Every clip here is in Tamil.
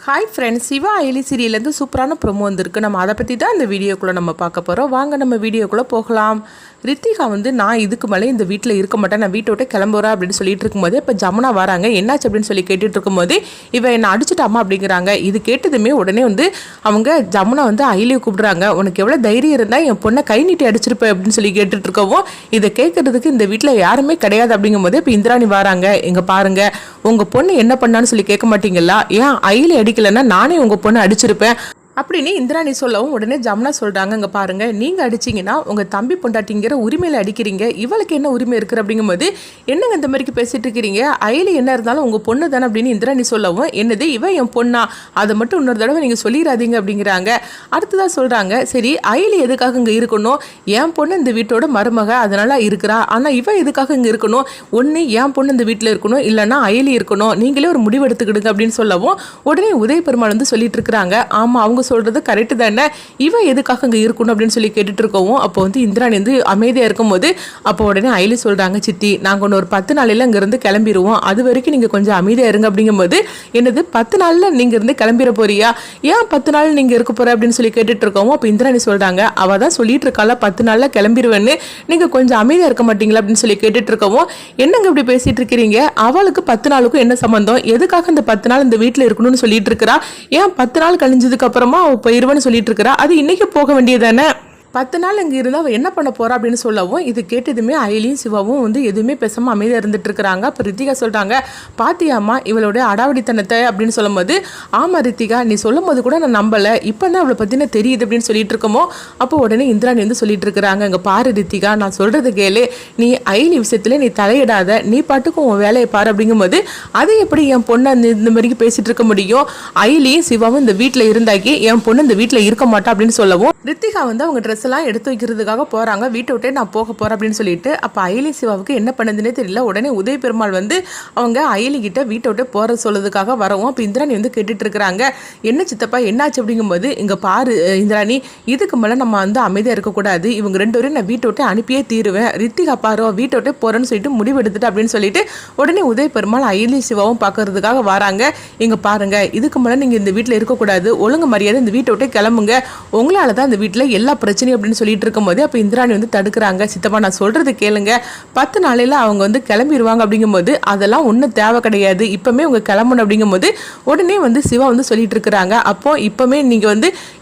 ஹாய் ஃப்ரெண்ட்ஸ், சிவா அயலி சீரியல்லேருந்து சூப்பரான ப்ரோமோ வந்திருக்கு. நம்ம அதை பற்றி தான் இந்த வீடியோக்குள்ளே நம்ம பார்க்க போகிறோம். வாங்க நம்ம வீடியோக்குள்ளே போகலாம். ரித்திகா நான் இதுக்கு மேலே இந்த வீட்டில் இருக்க மாட்டேன், நான் வீட்டை விட்டு கிளம்புறேன் அப்படின்னு சொல்லிட்டு இருக்கும்போது இப்போ ஜமுனா வராங்க. என்னாச்சு அப்படின்னு சொல்லி கேட்டுட்டு இருக்கும்போது இவன் என்னை அடிச்சுட்டாமா அப்படிங்கிறாங்க. இது கேட்டதுமே உடனே அவங்க ஜமுனா அயலியை கூப்பிடுறாங்க. உனக்கு எவ்வளோ தைரியம் இருந்தால் என் பொண்ணை கை நீட்டி அடிச்சிருப்பேன் அப்படின்னு சொல்லி கேட்டுட்டு இருக்கவும் இதை கேட்கறதுக்கு இந்த வீட்டில் யாருமே கிடையாது அப்படிங்கும்போது இப்போ இந்திராணி வராங்க. எங்க பாருங்க, உங்க பொண்ணு என்ன பண்ணான்னு சொல்லி கேட்க மாட்டீங்களா? ஏன் அயலி அடிக்கலைன்னா நானே உங்க பொண்ணை அடிச்சிருப்பேன் அப்படின்னு இந்திராணி சொல்லவும் உடனே ஜமுனா சொல்கிறாங்க, இங்கே பாருங்கள், நீங்கள் அடிச்சிங்கன்னா உங்கள் தம்பி பொண்டாட்டிங்கிற உரிமையில் அடிக்கிறீங்க, இவளுக்கு என்ன உரிமை இருக்குது அப்படிங்கும்போது என்னங்க இந்த மாதிரிக்கு பேசிகிட்டு இருக்கிறீங்க, அயலி என்ன இருந்தாலும் உங்கள் பொண்ணு தானே அப்படின்னு இந்திராணி சொல்லவும் என்னது இவன் என் பொண்ணா, அதை மட்டும் இன்னொரு தடவை நீங்கள் சொல்லிடாதீங்க அப்படிங்கிறாங்க. அடுத்ததாக சொல்கிறாங்க, சரி அயலி எதுக்காக இங்கே இருக்கணும், என் பொண்ணு இந்த வீட்டோட மருமக அதனால் இருக்கிறா, ஆனால் இவன் எதுக்காக இங்கே இருக்கணும், ஒன்று என் பொண்ணு இந்த வீட்டில் இருக்கணும், இல்லைன்னா அயலி இருக்கணும், நீங்களே ஒரு முடிவு எடுத்துக்கிடுங்க அப்படின்னு சொல்லவும் உடனே உதய பெருமாள் சொல்லிட்டு இருக்கிறாங்க, ஆமாம் அவங்க சொல்றது கரெக்ட் தானே, இவன் எதுக்காக இங்க இருக்கணும் அப்படின்னு சொல்லி கேட்டுட்டு இருக்கவும் அப்போ இந்திராணி அமைதியா இருக்கும்போது அப்போ உடனே அயலி சொல்றாங்க, சித்தி நாங்க ஒரு 10 நாளையில இங்க இருந்து கிளம்பிடுவோம், அது வரைக்கும் நீங்க கொஞ்சம் அமைதியா இருங்க அப்படிங்கும்போது என்னது 10 நாள்ல நீங்க இருந்து கிளம்பிட போறியா, ஏன் 10 நாள் நீங்க இருக்க போற அப்படின்னு சொல்லி கேட்டுட்டு இருக்கவும் அப்போ இந்திராணி சொல்றாங்க, அவ தான் சொல்லிட்டு இருக்கால 10 நாள்ல கிளம்பிடுவேன்னு, நீங்க கொஞ்சம் அமைதியா இருக்க மாட்டீங்களா அப்படின்னு சொல்லி கேட்டுட்டு இருக்கவும் என்னங்க இப்படி பேசிட்டு இருக்கிறீங்க, அவளுக்கு 10 நாளுக்கும் என்ன சம்பந்தம், எதுக்காக இந்த 10 நாள் இந்த வீட்டுல இருக்கணும்னு சொல்லிட்டு இருக்கிறா, ஏன் 10 நாள் கழிஞ்சதுக்கு அப்புறமா போயிருவான்னு சொல்லிட்டு இருக்கிறா, அது இன்னைக்கு போக வேண்டியதானே, 10 நாள் இங்கே இருந்தால் அவள் என்ன பண்ண போறா அப்படின்னு சொல்லவும் இது கேட்டதுமே அயலியும் சிவாவும் எதுவுமே பேசாமல் அமைதியாக இருந்துட்டு இருக்கிறாங்க. அப்போ ரித்திகா சொல்கிறாங்க, பாத்தியாமா இவளுடைய அடாவடித்தனத்தை அப்படின்னு சொல்லும் போது, ஆமாம் ரித்திகா நீ சொல்லும் போது கூட நான் நம்பலை, இப்போ தான் அவளை பற்றின தெரியுது அப்படின்னு சொல்லிட்டு இருக்கோமோ அப்போ உடனே இந்திராணி சொல்லிட்டு இருக்கிறாங்க, இங்கே பாரு ரித்திகா நான் சொல்கிறது கேளு, நீ அயலி விஷயத்துல நீ தலையிடாத, நீ பாட்டுக்கும் உன் வேலையை பாரு அப்படிங்கும்போது அது எப்படி என் பொண்ணை இந்த மாதிரி பேசிட்டு இருக்க முடியும், அயலியும் சிவாவும் இந்த வீட்டில் இருந்தாக்கி என் பொண்ணு இந்த வீட்டில் இருக்க மாட்டா அப்படின்னு சொல்லவும் ரித்திகா அவங்க ட்ரெஸ் எல்லாம் எடுத்து வைக்கிறதுக்காக போறாங்க, வீட்டை விட்டே நான் போக போறேன் அப்படின்னு சொல்லிட்டு அப்ப அயலி சிவாவுக்கு என்ன பண்ணதுன்னே தெரியல. உடனே உதய பெருமாள் அவங்க அயலி கிட்ட வீட்டை விட்டு போற சொல்றதுக்காக வரவும் அப்ப இந்திராணி கேட்டுட்டு இருக்கிறாங்க, என்ன சித்தப்பா என்னாச்சு அப்படிங்கும்போது, இங்க பாரு இந்திராணி இதுக்கு மேல நம்ம அமைதியா இருக்கக்கூடாது, இவங்க 2 பேரும் நான் வீட்டை விட்டு அனுப்பியே தீருவேன், ரித்திகா பாரு வீட்டை விட்டு போறேன்னு சொல்லிட்டு முடிவு எடுத்துட்டு அப்படின்னு சொல்லிட்டு உடனே உதய பெருமாள் அயலி சிவாவும் பாக்குறதுக்காக வராங்க. இங்க பாருங்க இதுக்கு மேல நீங்க இந்த வீட்டுல இருக்கக்கூடாது, ஒழுங்கு மரியாதை இந்த வீட்டை விட்டு கிளம்புங்க, உங்களாலதான் இந்த வீட்டுல எல்லா பிரச்சனையும் அப்படின்னு சொல்லிட்டு இருக்கும்போது அப்ப இந்திராணி தடுக்கிறாங்க, சித்தப்பா நான் சொல்றது கேளுங்க, 10 நாளையில அவங்க கிளம்பிடுவாங்க அப்படிங்கும்போது அதெல்லாம் ஒன்றும் தேவை கிடையாது, இப்பவுமே உங்க கிளம்பணும் அப்படிங்கும்போது உடனே சிவா சொல்லிட்டு இருக்கிறாங்க, அப்போ இப்பவுமே நீங்க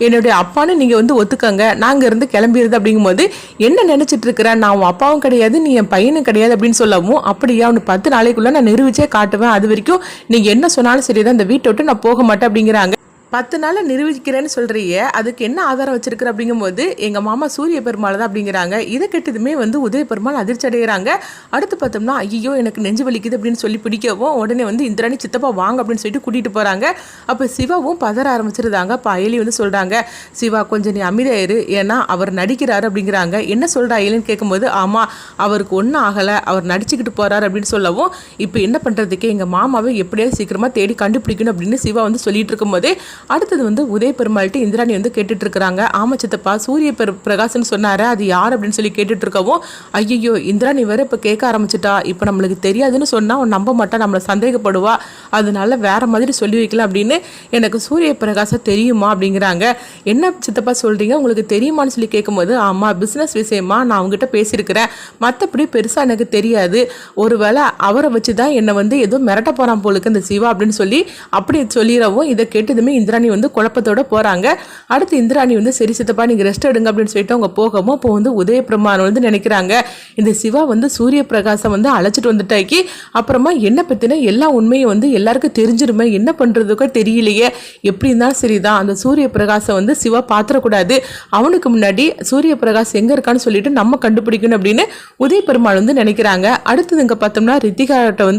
என்னுடைய அப்பான்னு நீங்க ஒத்துக்கங்க, நாங்க இருந்து கிளம்பிடுது அப்படிங்கும்போது என்ன நினைச்சிட்டு இருக்கிற, நான் உன் அப்பாவும் கிடையாது நீ என் பையனும் கிடையாது அப்படின்னு சொல்லவும், அப்படியா அவனு 10 நாளைக்குள்ள நான் நிரூபிச்சே காட்டுவேன், அது வரைக்கும் நீங்க என்ன சொன்னாலும் சரிதான் இந்த வீட்டை விட்டு நான் போக மாட்டேன் அப்படிங்கிறாங்க. 10 நாள் நிரூபிக்கிறேன்னு சொல்றீங்க, அதுக்கு என்ன ஆதாரம் வச்சிருக்கிற அப்படிங்கும்போது எங்க மாமா சூரிய பெருமாள் தான் அப்படிங்கிறாங்க. இதை கெட்டதுமே உதய பெருமாள் அதிர்ச்சி அடைகிறாங்க. அடுத்து பார்த்தோம்னா ஐயோ எனக்கு நெஞ்சு வலிக்குது அப்படின்னு சொல்லி பிடிக்கவும் உடனே இந்திராணி சித்தப்பா வாங்க அப்படின்னு சொல்லிட்டு கூட்டிட்டு போறாங்க. அப்ப சிவாவும் பதற ஆரம்பிச்சிருந்தாங்க. அப்ப அயலி சொல்றாங்க, சிவா கொஞ்சம் நீ அமைதியாயிரு, ஏன்னா அவர் நடிக்கிறாரு அப்படிங்கிறாங்க. என்ன சொல்ற அயலின்னு கேட்கும்போது, ஆமா அவருக்கு ஒன்றும் ஆகலை, அவர் நடிச்சுக்கிட்டு போறாரு அப்படின்னு சொல்லவும் இப்போ என்ன பண்றதுக்கு எங்க மாமாவை எப்படியாவது சீக்கிரமா தேடி கண்டுபிடிக்கணும் அப்படின்னு சிவா சொல்லிட்டு இருக்கும்போதே அடுத்தது உதய பெருமாள்கிட்ட இந்திராணி கேட்டுட்டு இருக்கிறாங்க, ஆமா சித்தப்பா சூரிய பிரகாசன் சொன்னாரு அது யார் அப்படின்னு சொல்லி கேட்டுட்டு இருக்கவும், ஐயோ இந்திராணி வேற இப்ப கேட்க ஆரம்பிச்சுட்டா, இப்ப நம்மளுக்கு தெரியாதுன்னு சொன்னா அவன் நம்ப மாட்டா, நம்மளை சந்தேகப்படுவா, அதனால வேற மாதிரி சொல்லி வைக்கலாம் அப்படின்னு, எனக்கு சூரிய பிரகாசம் தெரியுமா அப்படிங்கிறாங்க. என்ன சித்தப்பா சொல்றீங்க, உங்களுக்கு தெரியுமான்னு சொல்லி கேட்கும்போது, ஆமா பிசினஸ் விஷயமா நான் அவங்ககிட்ட பேசியிருக்கிறேன், மற்றபடி பெருசா எனக்கு தெரியாது, ஒருவேளை அவரை வச்சுதான் என்னை ஏதோ மிரட்ட போறான் போலுக்கு இந்த சிவா அப்படின்னு சொல்லி அப்படி சொல்லிடவும் இதை கேட்டதுமே இந்திராணி குழப்பத்தோட போறாங்க. அடுத்து இந்திராணி சரி சித்தப்பா நீங்க ரெஸ்ட் எடுங்க அப்படின்னு சொல்லிட்டு அவங்க போகவும் இப்போ உதய பெருமாள் நினைக்கிறாங்க, இந்த சிவா சூரிய பிரகாசம் அழைச்சிட்டு வந்துட்டாக்கி அப்புறமா என்ன பத்தின எல்லா உண்மையும் எல்லாருக்கும் தெரிஞ்சிருமே, என்ன பண்றதுக்கோ தெரியலையே, எப்படி இருந்தாலும் சரிதான் அந்த சூரிய பிரகாசம் சிவா பாத்திரக்கூடாது, அவனுக்கு முன்னாடி சூரிய பிரகாசம் எங்க இருக்கான்னு சொல்லிட்டு நம்ம கண்டுபிடிக்கணும் அப்படின்னு உதய பெருமாள் நினைக்கிறாங்க. அடுத்தது இங்க பார்த்தோம்னா ரித்திகாட்ட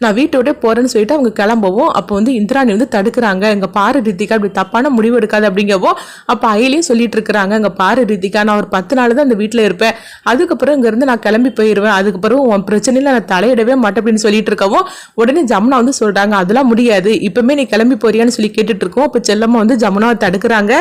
நான் வீட்டோட போறேன்னு சொல்லிட்டு அவங்க கிளம்பவும் அப்போ இந்திராணி தடுக்கிறாங்க, இங்க பாரு ரித்திகா அப்படி தப்பான முடிவு எடுக்காது அப்படிங்கவோ அப்ப அயலியும் சொல்லிட்டு இருக்கிறாங்க, அங்க பாரு ரித்திகா நான் ஒரு 10 நாள் தான் இந்த வீட்டுல இருப்பேன், அதுக்கப்புறம் இங்க இருந்து நான் கிளம்பி போயிருவேன், அதுக்கப்புறம் உன் பிரச்சனையில நான் தலையிடவே மாட்டேன் அப்படின்னு சொல்லிட்டு இருக்கவும் உடனே ஜமுனா சொல்றாங்க, அதெல்லாம் முடியாது இப்பவுமே நீ கிளம்பி போறியான்னு சொல்லி கேட்டுட்டு இருக்கோம். அப்ப செல்லம்மா ஜமுனாவை தடுக்கிறாங்க.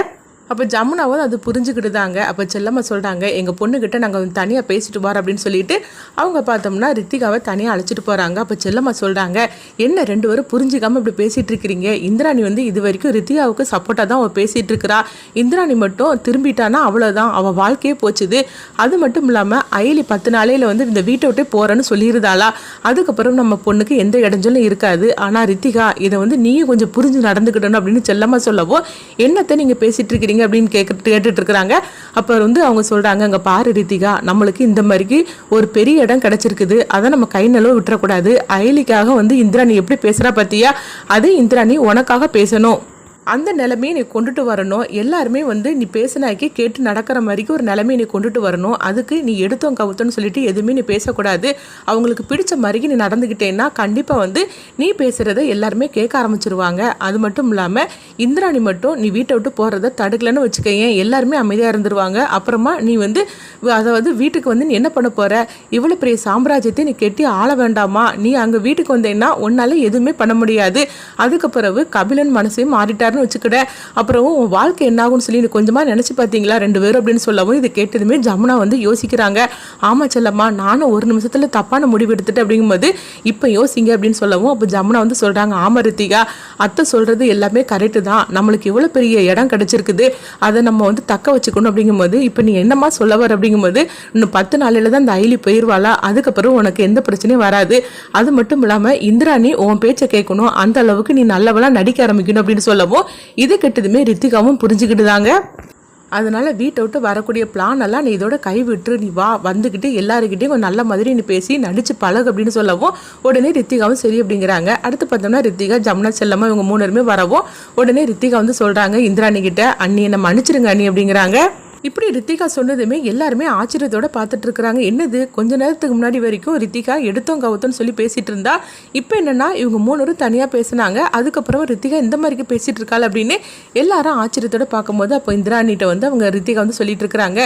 அப்போ ஜமுனாவும் அது புரிஞ்சுக்கிட்டுதாங்க. அப்போ செல்லம்மா சொல்கிறாங்க, எங்கள் பொண்ணுக்கிட்ட நாங்கள் தனியாக பேசிட்டு வரோம் அப்படின்னு சொல்லிட்டு அவங்க பார்த்தோம்னா ரித்திகாவை தனியாக அழைச்சிட்டு போகிறாங்க. அப்போ செல்லம்மா சொல்கிறாங்க, என்ன 2 பேரும் புரிஞ்சிக்காமல் இப்படி பேசிகிட்டு இருக்கிறீங்க? இந்திராணி வந்து இது வரைக்கும் ரித்திகாவுக்கு சப்போர்ட்டாக தான் அவள் பேசிகிட்டு இருக்கிறா. இந்திராணி மட்டும் திரும்பிட்டானா அவ்வளோதான், அவள் வாழ்க்கையே போச்சுது. அது மட்டும் இல்லாமல் அயலி 10 நாளையில் வந்து இந்த வீட்டை விட்டே போகிறேன்னு சொல்லியிருந்தாளா, அதுக்கப்புறம் நம்ம பொண்ணுக்கு எந்த இடைஞ்சலும் இருக்காது. ஆனால் ரித்திகா இதை வந்து நீயும் கொஞ்சம் புரிஞ்சு நடந்துக்கிட்டணும் அப்படின்னு செல்லம்மா சொல்லவோ, என்னத்தை நீங்கள் பேசிகிட்டு இருக்கிறீங்க அப்படின்னு கேட்டுட்டு இருக்கிறாங்க. அப்போ வந்து அவங்க சொல்றாங்க, அங்க பாரு ரித்திகா, நம்மளுக்கு இந்த மாதிரி ஒரு பெரிய இடம் கிடைச்சிருக்குது, அதை நம்ம கை நழுவ விட்டுறக்கூடாது. அயலிக்காக வந்து இந்திராணி எப்படி பேசுறா பத்தியா, அது இந்திராணி உனக்காக பேசணும், அந்த நிலைமையை நீ கொண்டுட்டு வரணும். எல்லாருமே வந்து நீ பேசினாக்கி கேட்டு நடக்கிற மாதிரிக்கு ஒரு நிலைமையை நீ கொண்டுட்டு வரணும். அதுக்கு நீ எடுத்தோம் கவுத்தோன்னு சொல்லிட்டு எதுவுமே நீ பேசக்கூடாது. அவங்களுக்கு பிடிச்ச மாதிரிக்கு நீ நடந்துக்கிட்டேன்னா கண்டிப்பாக வந்து நீ பேசுகிறத எல்லாருமே கேட்க ஆரம்பிச்சிருவாங்க. அது மட்டும் இல்லாமல் இந்திராணி மட்டும் நீ வீட்டை விட்டு போகிறத தடுக்கலன்னு வச்சுக்கேன், எல்லாருமே அமைதியாக இருந்துருவாங்க. அப்புறமா நீ வந்து அதாவது வீட்டுக்கு வந்து நீ என்ன பண்ண போகிற, இவ்வளோ பெரிய சாம்ராஜ்யத்தை நீ கெட்டி ஆள வேண்டாமா? நீ அங்கே வீட்டுக்கு வந்தேன்னா உன்னால எதுவுமே பண்ண முடியாது. அதுக்கு பிறகு கபிலன் மனசையும் மாறிட்டார் வச்சுக்கிட, அப்புறம் உன் வாழ்க்கை என்னாகும்னு சொல்லி கொஞ்சமா நினைச்சு பார்த்தீங்களா 2 பேரும் அப்படின்னு சொல்லவும், இது கேட்டதுமே ஜமுனா வந்து யோசிக்கிறாங்க. ஆமா செல்லம்மா, நானும் ஒரு நிமிஷத்துல தப்பான முடிவு எடுத்துட்டு அப்படிங்கும்போது இப்ப யோசிங்க அப்படின்னு சொல்லவும், அப்போ ஜமுனா வந்து சொல்றாங்க, ஆமா ரித்திகா, அத்தை சொல்றது எல்லாமே கரெக்டு தான், நம்மளுக்கு இவ்வளவு பெரிய இடம் கிடைச்சிருக்குது, அதை நம்ம வந்து தக்க வச்சுக்கணும். அப்படிங்கும்போது இப்ப நீ என்னமா சொல்ல வர அப்படிங்கும்போது, இன்னும் 10 நாளையில தான் இந்த அயலி போயிருவாளா, அதுக்கப்புறம் உனக்கு எந்த பிரச்சனையும் வராது. அது மட்டும் இல்லாம இந்திராணி உன் பேச்சை கேட்கணும், அந்த அளவுக்கு நீ நல்லவளா நடிக்க ஆரம்பிக்கணும் அப்படின்னு சொல்லவும், இது கெட்டதுமே ரித்திகாவும் புரிஞ்சுக்கிட்டுதாங்க. அதனால வீட்டை விட்டு வரக்கூடிய பிளான் எல்லாம் நீ இதோட கைவிட்டு நீ வா, வந்துக்கிட்டு எல்லாருக்கிட்டையும் நல்ல மாதிரி நீ பேசி நடிச்சு பழகு அப்படின்னு சொல்லவும், உடனே ரித்திகாவும் சரி அப்படிங்கிறாங்க. அடுத்து பார்த்தோம்னா ரித்திகா, ஜமுனா, செல்லம்மா இவங்க 3 பேருமே வரவும், உடனே ரித்திகா வந்து சொல்றாங்க இந்திராணி கிட்ட, அண்ணி என்ன மன்னிச்சிருங்க அண்ணி அப்படிங்கிறாங்க. இப்படி ரித்திகா சொன்னதுமே எல்லாருமே ஆச்சரியத்தோட பார்த்துட்டு இருக்கிறாங்க. என்னது, கொஞ்ச நேரத்துக்கு முன்னாடி வரைக்கும் ரித்திகா எடுத்தோம் கவுத்தோன்னு சொல்லி பேசிட்டு இருந்தா, இப்போ என்னன்னா இவங்க 3 பேரும் தனியாக பேசினாங்க, அதுக்கப்புறம் ரித்திகா இந்த மாதிரி பேசிட்டு இருக்காள் அப்படின்னு எல்லாரும் ஆச்சரியத்தோட பார்க்கும்போது, அப்போ இந்திராணிட்ட வந்து அவங்க ரித்திகா வந்து சொல்லிட்டு இருக்கிறாங்க,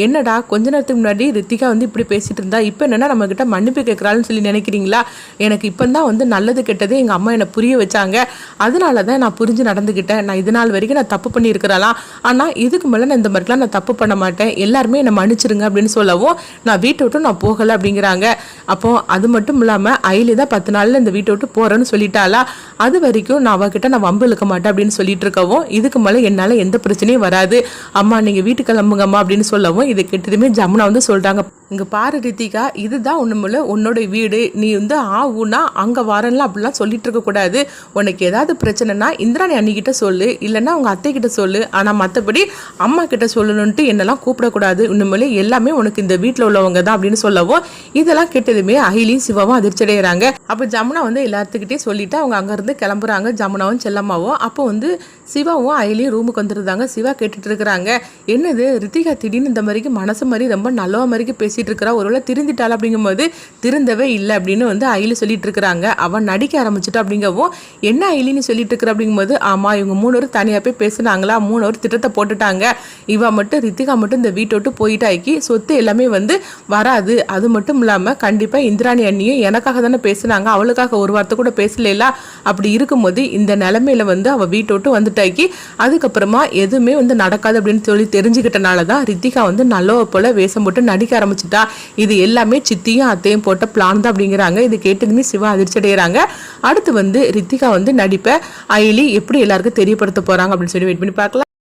என்னடா கொஞ்ச நேரத்துக்கு முன்னாடி ரித்திகா வந்து இப்படி பேசிட்டு இருந்தா, இப்போ என்னன்னா நம்ம கிட்ட மன்னிப்பு கேட்கறாள்னு சொல்லி நினைக்கிறீங்களா? எனக்கு இப்போ தான் வந்து நல்லது கெட்டது எங்கள் அம்மா என்னை புரிய வச்சாங்க, அதனால தான் நான் புரிஞ்சு நடந்துக்கிட்டேன். நான் இது நாள் வரைக்கும் நான் தப்பு பண்ணியிருக்கிறாளாம், ஆனால் இதுக்கு மேலே நான் இந்த மாதிரிலாம் நான் தப்பு பண்ண மாட்டேன், எல்லாருமே என்னை மன்னிச்சிருங்க அப்படின்னு சொல்லவும், நான் வீட்டை விட்டு நான் போகலை அப்படிங்கிறாங்க. அப்போ அது மட்டும் இல்லாமல் அயலி தான் 10 நாளில் இந்த வீட்டை விட்டு போகிறேன்னு சொல்லிட்டாளா, அது வரைக்கும் நான் அவகிட்ட நான் வம்பு இழுக்க மாட்டேன் அப்படின்னு சொல்லிட்டு இருக்கவும், இதுக்கு மேலே என்னால் எந்த பிரச்சனையும் வராது, அம்மா நீங்கள் வீட்டுக்கு கிளம்புங்கம்மா அப்படின்னு சொல்லவும், இது கெட்டதுமே ஜமுனா வந்து சொல்கிறாங்க, இங்கே பாரு ரித்திகா, இதுதான் ஒன்றுமில்ல உன்னோட வீடு, நீ வந்து ஊனா அங்கே வரலாம் அப்படிலாம் சொல்லிட்டு இருக்கக்கூடாது. உனக்கு ஏதாவது பிரச்சனைனா இந்திராணி அண்ணிக்கிட்ட சொல்லு, இல்லைன்னா உங்கள் அத்தைக்கிட்ட சொல்லு, ஆனால் மற்றபடி அம்மா கிட்ட சொல்லணுன்ட்டு என்னெல்லாம் கூப்பிடக்கூடாது. இன்னுமே எல்லாமே உனக்கு இந்த வீட்டில் உள்ளவங்க தான் அப்படின்னு சொல்லவும், இதெல்லாம் கேட்டதுமே அகிலியும் சிவாவும் அதிர்ச்சி அடைகிறாங்க. அப்போ ஜமுனா வந்து எல்லாத்துக்கிட்டையும் சொல்லிட்டு அவங்க அங்கேருந்து கிளம்புறாங்க, ஜமுனாவும் செல்லம்மாவும். அப்போ வந்து சிவாவும் அகிலியும் ரூமுக்கு வந்துருந்தாங்க. சிவா கேட்டுட்டு இருக்கிறாங்க, என்னது ரித்திகா திடீர்னு இந்த மாதிரிக்கு மனசு மாதிரி ரொம்ப நல்லவ மாதிரிக்கு பேசிட்டு இருக்கிறா, ஒருவேளை திருந்திட்டாள் அப்படிங்கும்போது திருந்தவே இல்லை அப்படின்னு வந்து அகிலி சொல்லிட்டு இருக்கிறாங்க. அவன் நடிக்க ஆரம்பிச்சுட்டா அப்படிங்கவும், என்ன அகிலின்னு சொல்லிட்டு இருக்கிற அப்படிங்கும்போது, ஆமா இவங்க 3 பேரும் தனியாக போய் பேசுனாங்களா, 3 பேரும் திட்டத்தை போட்டுட்டாங்க, இவ மட்டும் ரித்திகா மட்டும் இந்த வீட்டை விட்டு போயிட்டாக்கி சொத்து எல்லாமே வந்து வராது. அது மட்டும் இல்லாமல் கண்டிப்பாக இந்திராணி அண்ணியும் எனக்காக தானே பேசுனாங்க, அவளுக்காக ஒரு வார்த்தை கூட பேசல. அப்படி இருக்கும்போது இந்த நிலைமையில வந்து அவள் வீட்டை விட்டு வந்துட்டாக்கி அதுக்கப்புறமா எதுவுமே வந்து நடக்காது அப்படின்னு சொல்லி தெரிஞ்சுக்கிட்டனால தான் ரித்திகா வந்து நல்லவ போல வேஷம் போட்டு நடிக்க ஆரம்பிச்சுட்டா. இது எல்லாமே சித்தியும் அத்தையும் போட்ட பிளான் தான் அப்படிங்கிறாங்க. இது கேட்டதுமே சிவா அதிர்ச்சி அடைகிறாங்க. அடுத்து வந்து ரித்திகா வந்து நடிப்பை அயலி எப்படி எல்லாருக்கும் தெரியப்படுத்த போறாங்க அப்படின்னு சொல்லி வெயிட் பண்ணி பார்க்கலாம்.